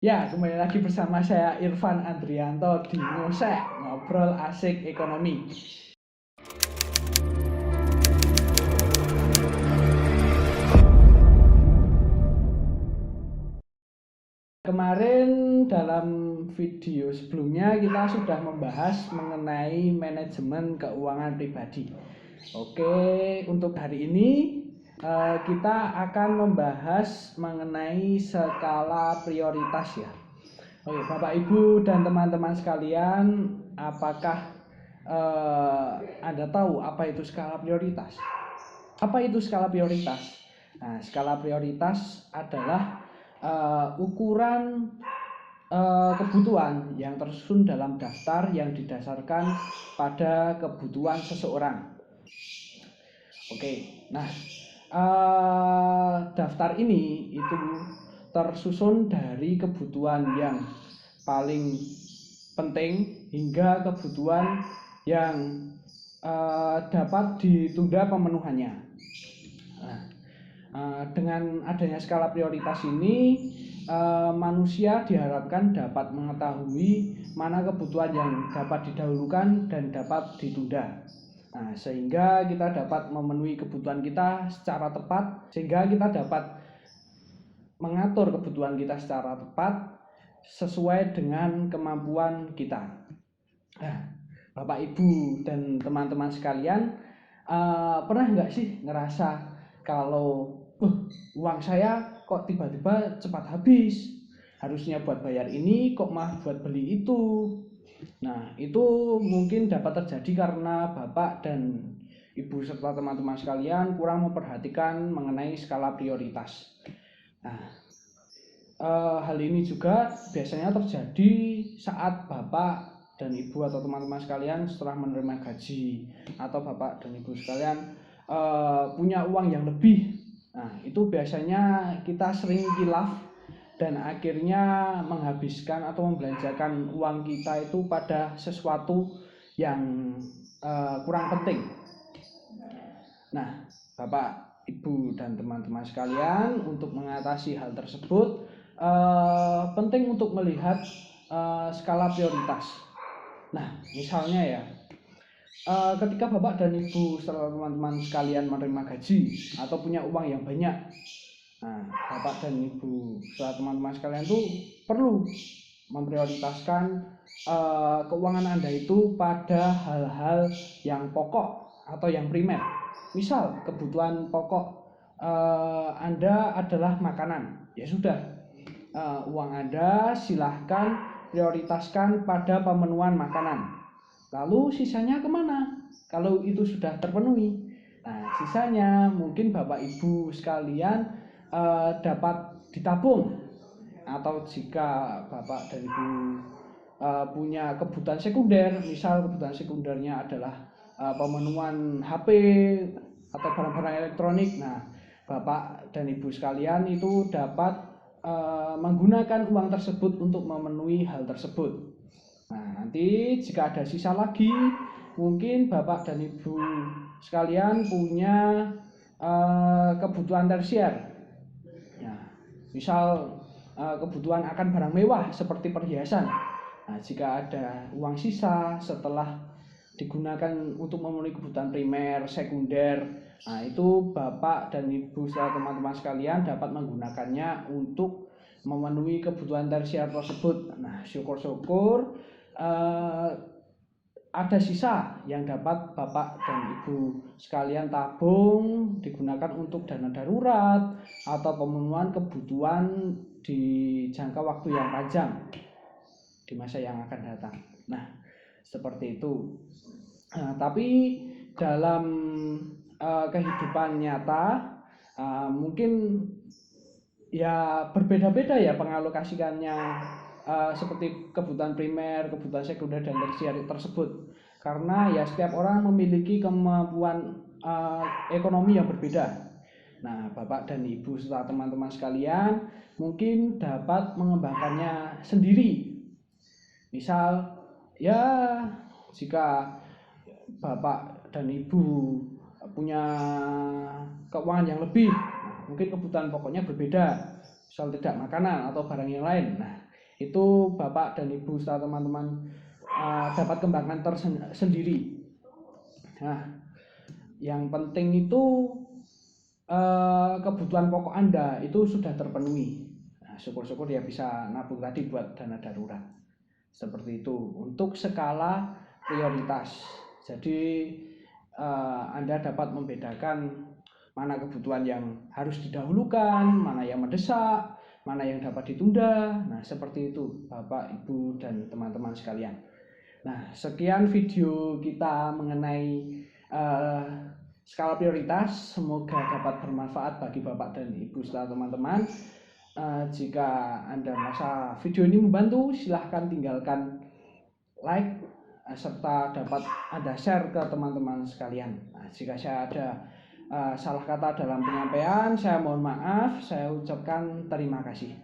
Ya, kembali lagi bersama saya Irfan Andrianto di Ngosek, Ngobrol Asik Ekonomi. Kemarin dalam video sebelumnya kita sudah membahas mengenai manajemen keuangan pribadi. Oke, untuk hari ini kita akan membahas mengenai skala prioritas ya. Oke, Bapak Ibu dan teman-teman sekalian, apakah Anda tahu apa itu skala prioritas? Apa itu skala prioritas? Nah, skala prioritas adalah ukuran kebutuhan yang tersusun dalam daftar yang didasarkan pada kebutuhan seseorang. Oke, nah daftar ini itu tersusun dari kebutuhan yang paling penting hingga kebutuhan yang dapat ditunda pemenuhannya. Nah, dengan adanya skala prioritas ini, manusia diharapkan dapat mengetahui mana kebutuhan yang dapat didahulukan dan dapat ditunda. Nah, sehingga kita dapat memenuhi kebutuhan kita secara tepat, sehingga kita dapat mengatur kebutuhan kita secara tepat sesuai dengan kemampuan kita. Nah, Bapak Ibu dan teman-teman sekalian, pernah nggak sih ngerasa kalau uang saya kok tiba-tiba cepat habis, harusnya buat bayar ini kok malah buat beli itu. Nah, itu mungkin dapat terjadi karena Bapak dan Ibu serta teman-teman sekalian kurang memperhatikan mengenai skala prioritas. Nah, hal ini juga biasanya terjadi saat Bapak dan Ibu atau teman-teman sekalian setelah menerima gaji, atau Bapak dan Ibu sekalian punya uang yang lebih. Nah, itu biasanya kita sering kilaf dan akhirnya menghabiskan atau membelanjakan uang kita itu pada sesuatu yang kurang penting. Nah, Bapak, Ibu, dan teman-teman sekalian, untuk mengatasi hal tersebut penting untuk melihat skala prioritas. Nah, misalnya ya, ketika Bapak dan Ibu serta teman-teman sekalian menerima gaji atau punya uang yang banyak, nah, Bapak dan Ibu serta teman-teman sekalian tuh perlu memprioritaskan keuangan Anda itu pada hal-hal yang pokok atau yang primer. Misal kebutuhan pokok Anda adalah makanan, ya sudah, uang Anda silahkan prioritaskan pada pemenuhan makanan. Lalu sisanya kemana? Kalau itu sudah terpenuhi, nah sisanya mungkin Bapak Ibu sekalian dapat ditabung, atau jika Bapak dan Ibu punya kebutuhan sekunder, misal kebutuhan sekundernya adalah pemenuhan HP atau barang-barang elektronik, nah Bapak dan Ibu sekalian itu dapat menggunakan uang tersebut untuk memenuhi hal tersebut. Nah, nanti jika ada sisa lagi, mungkin Bapak dan Ibu sekalian punya kebutuhan tersier. Nah, misal kebutuhan akan barang mewah seperti perhiasan. Nah, jika ada uang sisa setelah digunakan untuk memenuhi kebutuhan primer, sekunder, nah itu Bapak dan Ibu serta teman-teman sekalian dapat menggunakannya untuk memenuhi kebutuhan tersier tersebut. Nah, syukur-syukur ada sisa yang dapat Bapak dan Ibu sekalian tabung, digunakan untuk dana darurat atau pemenuhan kebutuhan di jangka waktu yang panjang di masa yang akan datang. Nah, seperti itu. Nah, tapi dalam kehidupan nyata mungkin ya berbeda-beda ya pengalokasikannya, seperti kebutuhan primer, kebutuhan sekunder dan tersier tersebut. Karena ya setiap orang memiliki kemampuan ekonomi yang berbeda. Nah, Bapak dan Ibu serta teman-teman sekalian mungkin dapat mengembangkannya sendiri. Misal ya, jika Bapak dan Ibu punya keuangan yang lebih, nah, mungkin kebutuhan pokoknya berbeda, misal tidak makanan atau barang yang lain. Nah, itu Bapak dan Ibu serta teman-teman dapat kembangkan tersendiri. Nah, yang penting itu kebutuhan pokok Anda itu sudah terpenuhi. Nah, syukur-syukur ya bisa nabung tadi buat dana darurat. Seperti itu untuk skala prioritas. Jadi Anda dapat membedakan mana kebutuhan yang harus didahulukan, mana yang mendesak, mana yang dapat ditunda. Nah, seperti itu Bapak, Ibu, dan teman-teman sekalian. Nah, sekian video kita mengenai skala prioritas. Semoga dapat bermanfaat bagi Bapak dan Ibu serta teman-teman. Jika Anda merasa video ini membantu, silahkan tinggalkan like serta dapat Anda share ke teman-teman sekalian. Nah, jika saya ada salah kata dalam penyampaian, saya mohon maaf. Saya ucapkan terima kasih.